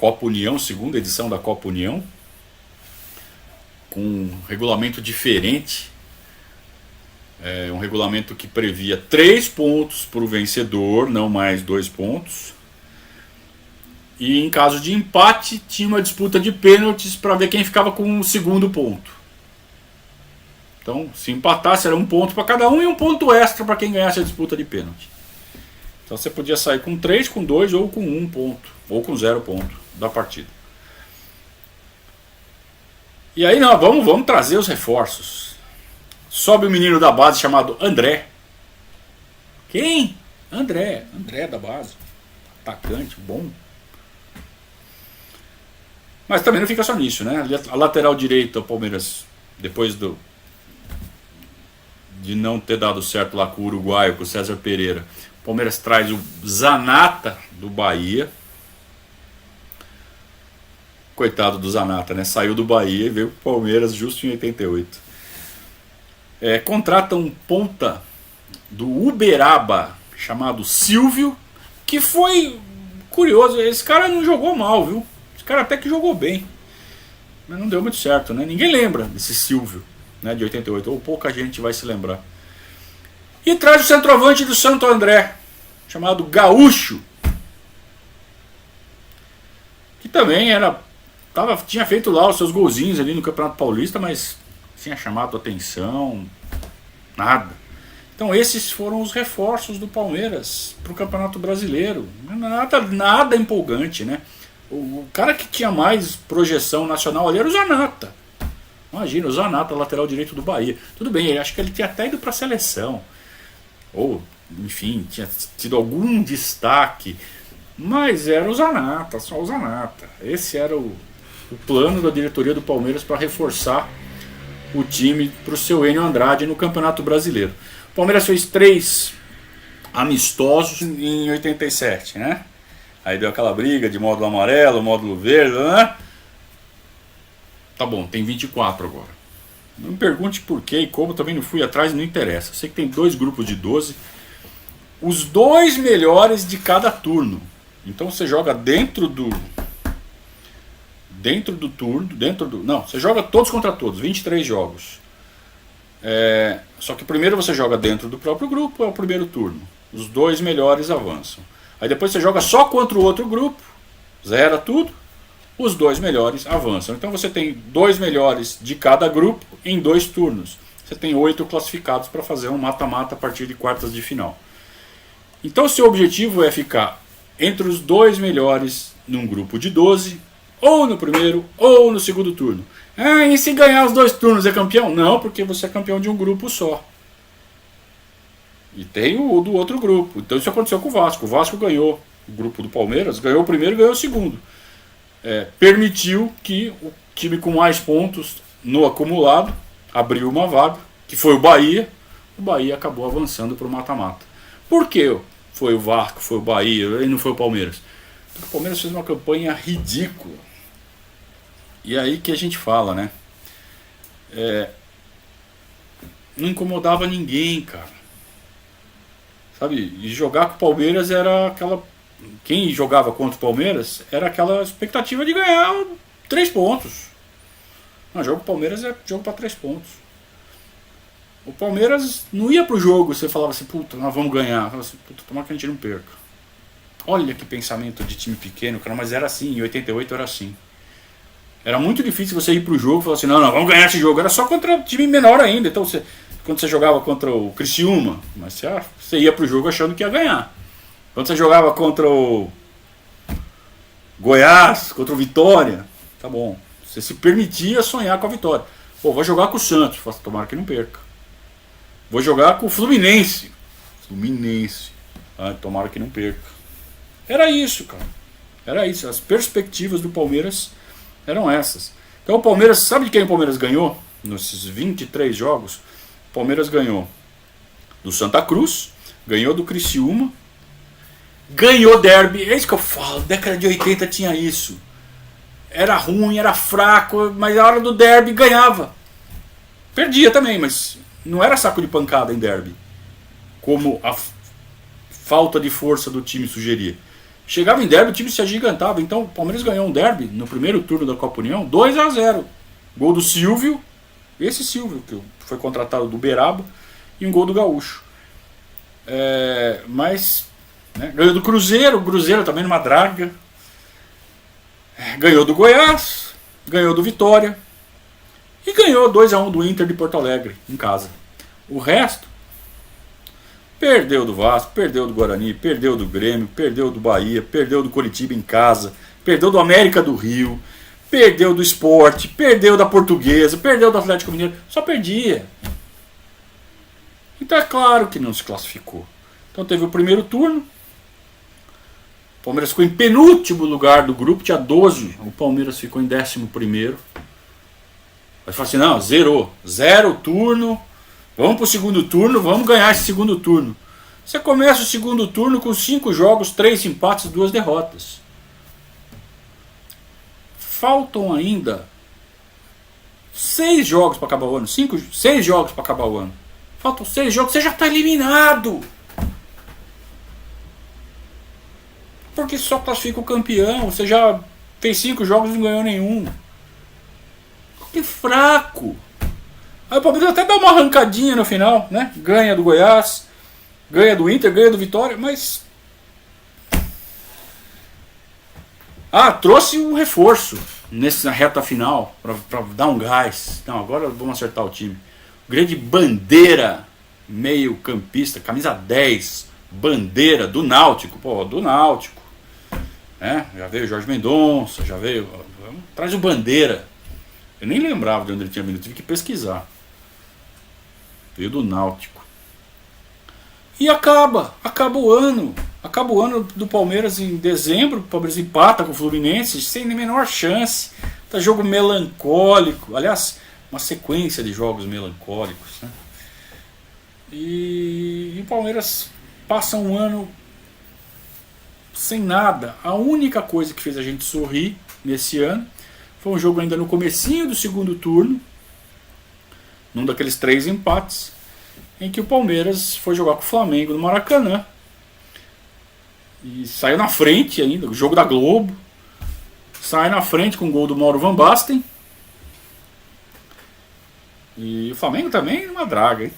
Copa União, segunda edição da Copa União, com um regulamento diferente. Um regulamento que previa 3 pontos para o vencedor, não mais 2 pontos. E em caso de empate, tinha uma disputa de pênaltis para ver quem ficava com o segundo ponto. Então, se empatasse, era 1 ponto para cada um e 1 ponto extra para quem ganhasse a disputa de pênalti. Então você podia sair com 3, com 2 ou com 1 ponto, ou com 0 ponto da partida. E aí, não, vamos trazer os reforços. Sobe um menino da base chamado André. Quem? André da base. Atacante, bom. Mas também não fica só nisso, né? A lateral direita, o Palmeiras, depois de não ter dado certo lá com o uruguaio, com o César Pereira, o Palmeiras traz o Zanata do Bahia. Coitado do Zanata, né? Saiu do Bahia e veio pro Palmeiras justo em 88. Contrata um ponta do Uberaba chamado Silvio, que foi curioso. Esse cara não jogou mal, viu? Esse cara até que jogou bem, mas não deu muito certo, né? Ninguém lembra desse Silvio, né, de 88, ou pouca gente vai se lembrar. E traz o centroavante do Santo André, chamado Gaúcho, que também tinha feito lá os seus golzinhos ali no Campeonato Paulista, mas tinha chamado atenção, nada. Então esses foram os reforços do Palmeiras para o Campeonato Brasileiro. Nada empolgante, né? O cara que tinha mais projeção nacional ali era o Zanata. Imagina, o Zanata, lateral direito do Bahia. Tudo bem, acho que ele tinha até ido para a seleção. Ou, enfim, tinha tido algum destaque. Mas era o Zanata, só o Zanata. Esse era o plano da diretoria do Palmeiras para reforçar o time para o seu Enio Andrade no Campeonato Brasileiro. O Palmeiras fez 3 amistosos em 87, né? Aí deu aquela briga de módulo amarelo, módulo verde, né? Tá bom, tem 24 agora. Não me pergunte por quê e como, também não fui atrás, não interessa. Eu sei que tem 2 grupos de 12, os 2 melhores de cada turno. Então você joga dentro do turno, não, você joga todos contra todos, 23 jogos. Só que primeiro você joga dentro do próprio grupo, é o primeiro turno. Os 2 melhores avançam. Aí depois você joga só contra o outro grupo, zera tudo, os 2 melhores avançam. Então você tem 2 melhores de cada grupo em 2 turnos. Você tem 8 classificados para fazer um mata-mata a partir de quartas de final. Então seu objetivo é ficar entre os 2 melhores num grupo de 12, ou no primeiro ou no segundo turno. E se ganhar os 2 turnos é campeão? Não, porque você é campeão de um grupo só. E tem o do outro grupo. Então isso aconteceu com o Vasco. O Vasco ganhou o grupo do Palmeiras, ganhou o primeiro e ganhou o segundo. Permitiu que o time com mais pontos no acumulado abriu uma vaga, que foi o Bahia. O Bahia acabou avançando para o mata-mata. Por que foi o Vasco, foi o Bahia e não foi o Palmeiras? Porque o Palmeiras fez uma campanha ridícula. E aí que a gente fala, né? Não incomodava ninguém, cara. Sabe? E jogar com o Palmeiras era aquela... Quem jogava contra o Palmeiras era aquela expectativa de ganhar 3 pontos. Não, jogo com o Palmeiras é jogo para 3 pontos. O Palmeiras não ia pro jogo, você falava assim, puta, nós vamos ganhar. Falava assim, puta, tomara que a gente não perca. Olha que pensamento de time pequeno, cara, mas era assim, em 88 era assim. Era muito difícil você ir pro jogo e falar assim, não, vamos ganhar esse jogo. Era só contra time menor ainda. Então quando você jogava contra o Criciúma, mas você ia pro jogo achando que ia ganhar. Quando você jogava contra o Goiás, contra o Vitória, tá bom. Você se permitia sonhar com a vitória. Pô, vou jogar com o Santos, tomara que não perca. Vou jogar com o Fluminense. Tomara que não perca. Era isso, cara. Era isso. As perspectivas do Palmeiras eram essas. Então o Palmeiras, sabe de quem o Palmeiras ganhou? Nesses 23 jogos, o Palmeiras ganhou do Santa Cruz, ganhou do Criciúma, ganhou derby. É isso que eu falo, década de 80 tinha isso. Era ruim, era fraco, mas na hora do derby ganhava. Perdia também, mas não era saco de pancada em derby, como a falta de força do time sugeria. Chegava em derby, o time se agigantava. Então o Palmeiras ganhou um derby no primeiro turno da Copa União, 2-0. Gol do Silvio, esse Silvio, que foi contratado do Beraba, e um gol do Gaúcho. Mas né, ganhou do Cruzeiro, o Cruzeiro também numa draga. Ganhou do Goiás, ganhou do Vitória e ganhou 2-1 do Inter de Porto Alegre em casa. O resto perdeu do Vasco, perdeu do Guarani, perdeu do Grêmio, perdeu do Bahia, perdeu do Coritiba em casa, perdeu do América do Rio, perdeu do Sport, perdeu da Portuguesa, perdeu do Atlético Mineiro, só perdia. Então é claro que não se classificou. Então teve o primeiro turno. O Palmeiras ficou em penúltimo lugar do grupo, tinha 12. O Palmeiras ficou em 11º. Aí fala assim, não, zerou. Zero turno. Vamos pro segundo turno, vamos ganhar esse segundo turno. Você começa o segundo turno com 5 jogos, 3 empates e 2 derrotas. Faltam ainda 6 jogos para acabar o ano. 6 jogos para acabar o ano. Faltam 6 jogos, você já está eliminado. Porque só classifica o campeão. Você já fez 5 jogos e não ganhou nenhum. Que fraco. Aí o Palmeiras até dá uma arrancadinha no final, né? Ganha do Goiás, ganha do Inter, ganha do Vitória, mas... trouxe um reforço nessa reta final para dar um gás. Não, agora vamos acertar o time. O grande Bandeira, meio campista, camisa 10, Bandeira do Náutico, do Náutico. Já veio o Jorge Mendonça, já veio... Traz o Bandeira. Eu nem lembrava de onde ele tinha vindo, tive que pesquisar. Veio do Náutico. E acaba o ano. Acaba o ano do Palmeiras em dezembro. O Palmeiras empata com o Fluminense sem nem menor chance. Tá jogo melancólico. Aliás, uma sequência de jogos melancólicos, né? E o Palmeiras passa um ano sem nada. A única coisa que fez a gente sorrir nesse ano foi um jogo ainda no comecinho do segundo turno, num daqueles 3 empates, em que o Palmeiras foi jogar com o Flamengo no Maracanã e saiu na frente ainda, o jogo da Globo, sai na frente com o gol do Mauro Van Basten. E o Flamengo também numa draga, hein?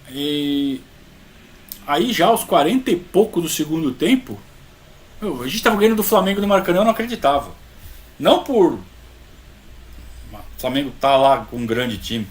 E aí já aos 40 e pouco do segundo tempo, a gente estava ganhando do Flamengo no Maracanã, eu não acreditava. Não por o Flamengo tá lá com um grande time.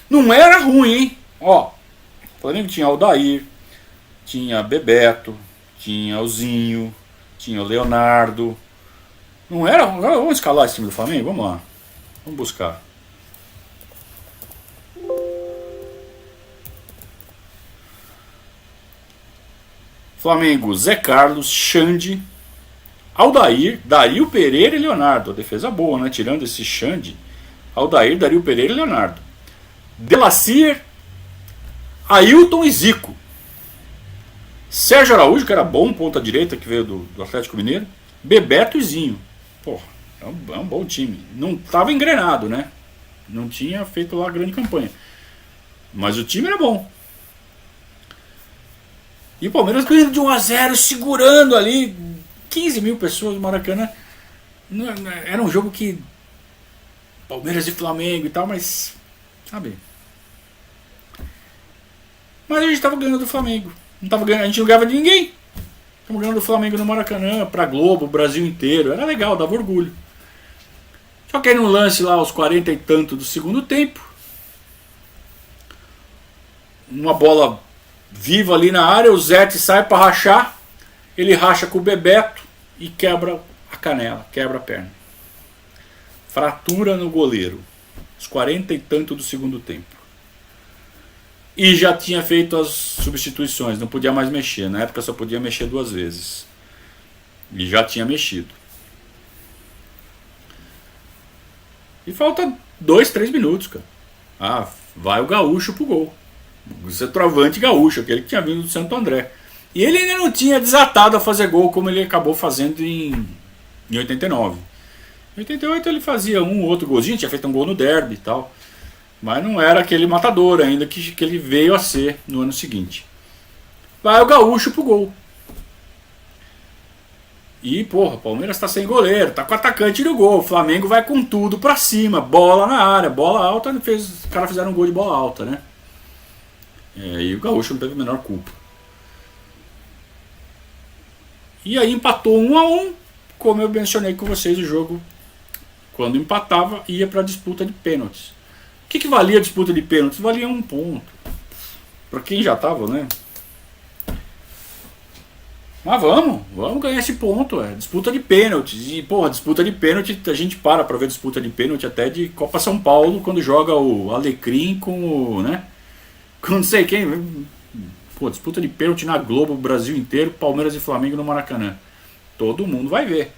Não era ruim, hein? O Flamengo tinha Aldair, tinha Bebeto, tinha o Zinho, tinha o Leonardo. Não era... Vamos escalar esse time do Flamengo? Vamos lá. Vamos buscar. Flamengo, Zé Carlos, Xande, Aldair, Dario Pereira e Leonardo. A defesa boa, né? Tirando esse Xande, Aldair, Dario Pereira e Leonardo. Delacir, Ailton e Zico. Sérgio Araújo, que era bom, ponta direita, que veio do Atlético Mineiro. Bebeto e Zinho. É um bom time. Não estava engrenado, né? Não tinha feito lá grande campanha. Mas o time era bom. E o Palmeiras ganhando de 1-0, segurando ali 15 mil pessoas no Maracanã. Era um jogo que... Palmeiras e Flamengo e tal, mas... Sabe? Mas a gente estava ganhando do Flamengo. A gente não ganhava de ninguém. Estamos ganhando do Flamengo no Maracanã, pra Globo, o Brasil inteiro. Era legal, dava orgulho. Só que aí no lance lá, aos 40 e tanto do segundo tempo, uma bola viva ali na área, o Zete sai para rachar, ele racha com o Bebeto e quebra a canela, quebra a perna. Fratura no goleiro, aos 40 e tanto do segundo tempo. E já tinha feito as substituições, não podia mais mexer, na época só podia mexer 2 vezes. E já tinha mexido. E falta 2, 3 minutos, cara. Vai o Gaúcho pro gol. O centroavante Gaúcho, aquele que tinha vindo do Santo André. E ele ainda não tinha desatado a fazer gol como ele acabou fazendo em 89. Em 88 ele fazia um ou outro golzinho, tinha feito um gol no derby e tal. Mas não era aquele matador ainda que ele veio a ser no ano seguinte. Vai o Gaúcho pro gol. E, porra, o Palmeiras tá sem goleiro, tá com atacante no gol. O Flamengo vai com tudo pra cima, bola na área, bola alta. Os caras fizeram um gol de bola alta, né? E o Gaúcho não teve a menor culpa. E aí empatou 1-1. Como eu mencionei com vocês, o jogo, quando empatava, ia pra disputa de pênaltis. O que valia a disputa de pênaltis? Valia 1 ponto. Pra quem já tava, né? Mas vamos ganhar esse ponto, disputa de pênaltis. E, porra, disputa de pênalti, a gente para ver disputa de pênalti até de Copa São Paulo, quando joga o Alecrim com o, né? Com não sei quem. Pô, disputa de pênalti na Globo, Brasil inteiro, Palmeiras e Flamengo no Maracanã. Todo mundo vai ver.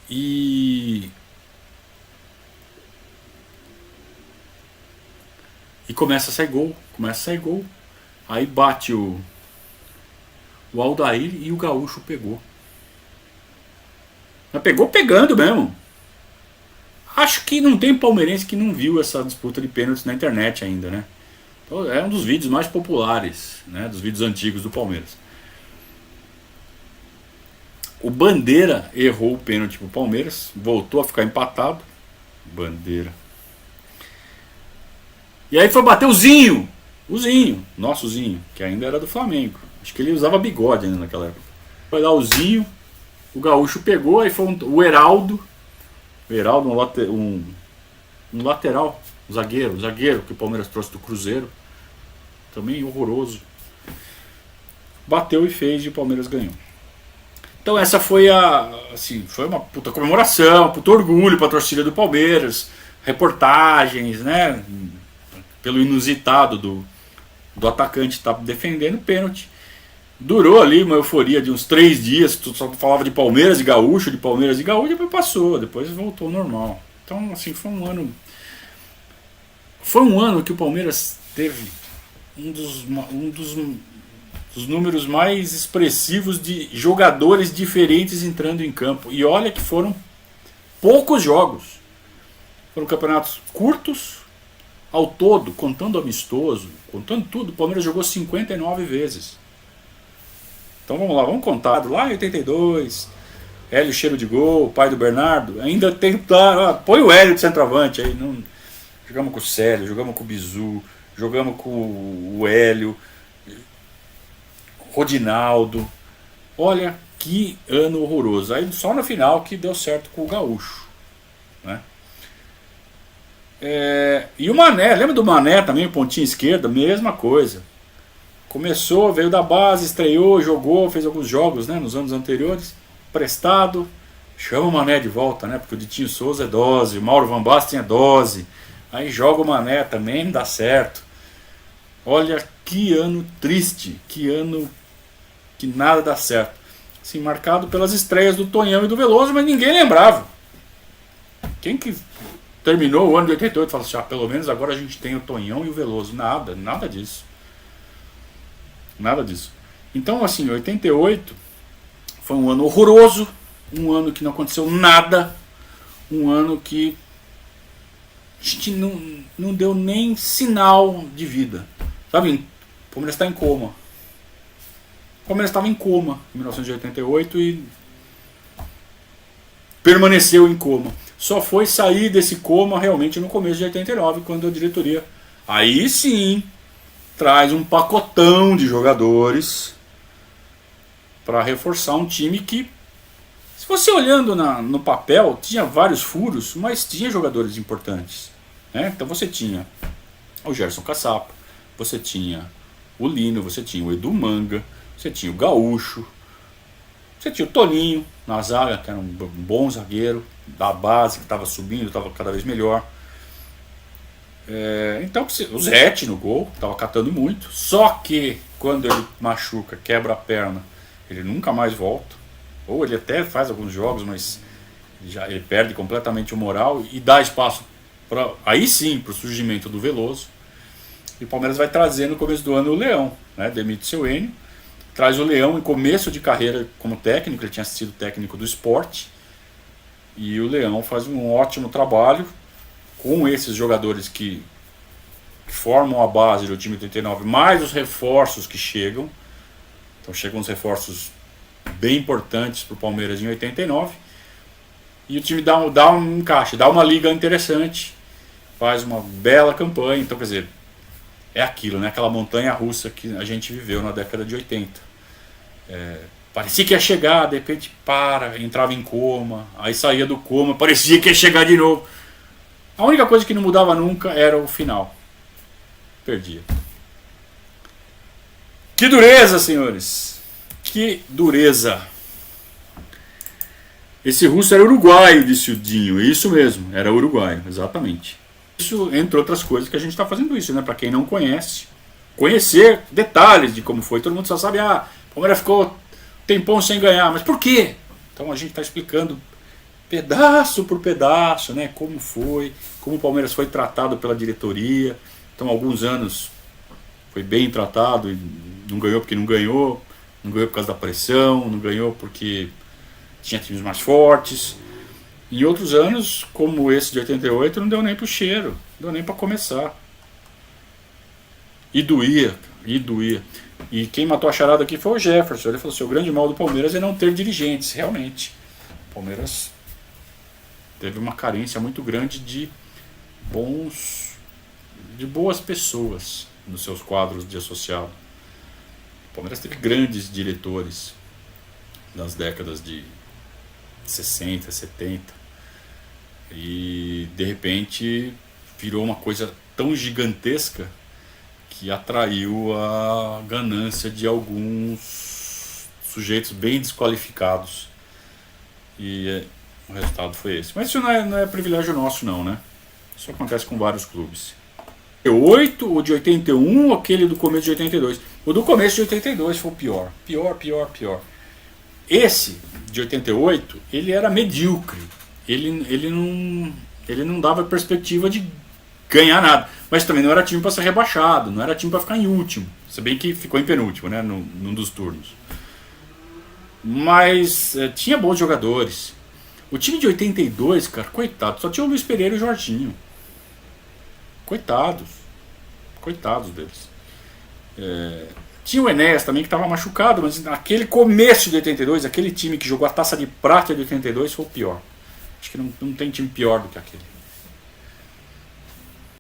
E começa a sair gol. Aí bate o Aldair e o Gaúcho pegou. Mas pegou pegando mesmo. Acho que não tem palmeirense que não viu essa disputa de pênaltis na internet ainda, né? Então é um dos vídeos mais populares, né, dos vídeos antigos do Palmeiras. O Bandeira errou o pênalti pro Palmeiras, voltou a ficar empatado. Bandeira. E aí foi bater o Zinho, nosso Zinho, que ainda era do Flamengo. Acho que ele usava bigode ainda naquela época. Foi lá o Zinho, o Gaúcho pegou, aí foi o Heraldo, um lateral, um zagueiro que o Palmeiras trouxe do Cruzeiro, também horroroso. Bateu e fez e o Palmeiras ganhou. Então essa foi foi uma puta comemoração, puta orgulho pra torcida do Palmeiras, reportagens, né, pelo inusitado do atacante estar defendendo o pênalti. Durou ali uma euforia de uns 3 dias, tu só falava de Palmeiras e Gaúcho, depois passou, depois voltou ao normal. Então, assim, foi um ano que o Palmeiras teve um dos números mais expressivos de jogadores diferentes entrando em campo. E olha que foram poucos jogos. Foram campeonatos curtos. Ao todo, contando amistoso, contando tudo, o Palmeiras jogou 59 vezes. Então vamos lá, vamos contar. Lá em 82, Hélio Cheiro de Gol, pai do Bernardo. Ainda tem. Põe o Hélio de centroavante aí. Não, jogamos com o Célio, jogamos com o Bizu, jogamos com o Hélio, Rodinaldo. Olha que ano horroroso. Aí só no final que deu certo com o Gaúcho, né? E o Mané, lembra do Mané também, pontinha esquerda? Mesma coisa. Começou, veio da base, estreou, jogou, fez alguns jogos, né, nos anos anteriores, prestado. Chama o Mané de volta, né? Porque o Ditinho Souza é dose, o Mauro Van Basten é dose. Aí joga o Mané também, não dá certo. Olha que ano triste, que ano que nada dá certo. Assim, marcado pelas estreias do Tonhão e do Veloso, mas ninguém lembrava. Quem que terminou o ano de 88 e falou assim, pelo menos agora a gente tem o Tonhão e o Veloso? Nada disso. Nada disso. Então, assim, 88 foi um ano horroroso, um ano que não aconteceu nada, um ano que a gente não deu nem sinal de vida. Sabe, o Palmeiras está em coma. O Palmeiras estava em coma em 1988 e permaneceu em coma. Só foi sair desse coma realmente no começo de 89, quando a diretoria, aí sim, traz um pacotão de jogadores para reforçar um time que, se você olhando no papel, tinha vários furos, mas tinha jogadores importantes, né? Então você tinha o Gerson Caçapa, você tinha o Lino, você tinha o Edu Manga, você tinha o Gaúcho, você tinha o Toninho na zaga, que era um bom zagueiro da base, que estava subindo, estava cada vez melhor. Então o Zete no gol, estava catando muito. Só que quando ele machuca, quebra a perna, ele nunca mais volta. Ou ele até faz alguns jogos, mas ele perde completamente o moral e dá espaço aí sim para o surgimento do Veloso. E o Palmeiras vai trazer no começo do ano o Leão, né? Demite seu Enio, traz o Leão em começo de carreira como técnico, ele tinha sido técnico do Sport. E o Leão faz um ótimo trabalho com esses jogadores que formam a base do time 89, mais os reforços que chegam. Então chegam uns reforços bem importantes para o Palmeiras em 89. E o time dá um encaixe, dá uma liga interessante, faz uma bela campanha. Então, quer dizer, é aquilo, né? Aquela montanha russa que a gente viveu na década de 80. Parecia que ia chegar, de repente entrava em coma, aí saía do coma, parecia que ia chegar de novo. A única coisa que não mudava nunca era o final. Perdia. Que dureza, senhores! Que dureza! Esse russo era uruguaio, disse o Dinho. Isso mesmo, era uruguaio, exatamente. Isso, entre outras coisas, que a gente está fazendo isso, né? Para quem não conhece, conhecer detalhes de como foi. Todo mundo só sabe, o Palmeiras ficou tempão sem ganhar, mas por quê? Então a gente está explicando pedaço por pedaço, né? Como foi, como o Palmeiras foi tratado pela diretoria. Então, alguns anos foi bem tratado e não ganhou porque não ganhou por causa da pressão, não ganhou porque tinha times mais fortes. Em outros anos, como esse de 88, não deu nem pro cheiro, não deu nem para começar. E doía. E quem matou a charada aqui foi o Jefferson. Ele falou assim: o grande mal do Palmeiras é não ter dirigentes. Realmente, o Palmeiras teve uma carência muito grande de boas pessoas nos seus quadros de associado. O Palmeiras teve grandes diretores nas décadas de 60, 70, e de repente virou uma coisa tão gigantesca que atraiu a ganância de alguns sujeitos bem desqualificados, e o resultado foi esse. Mas isso não é privilégio nosso não, né? Isso acontece com vários clubes. O de 81, aquele do começo de 82. O do começo de 82 foi o pior. Pior. Esse de 88, ele era medíocre. Ele não dava perspectiva de ganhar nada. Mas também não era time para ser rebaixado, não era time para ficar em último. Se bem que ficou em penúltimo, né, num dos turnos. Mas tinha bons jogadores. O time de 82, cara, coitado, só tinha o Luiz Pereira e o Jorginho. Coitados deles. Tinha o Enéas também, que estava machucado, mas naquele começo de 82, aquele time que jogou a taça de prata de 82 foi o pior. Acho que não tem time pior do que aquele.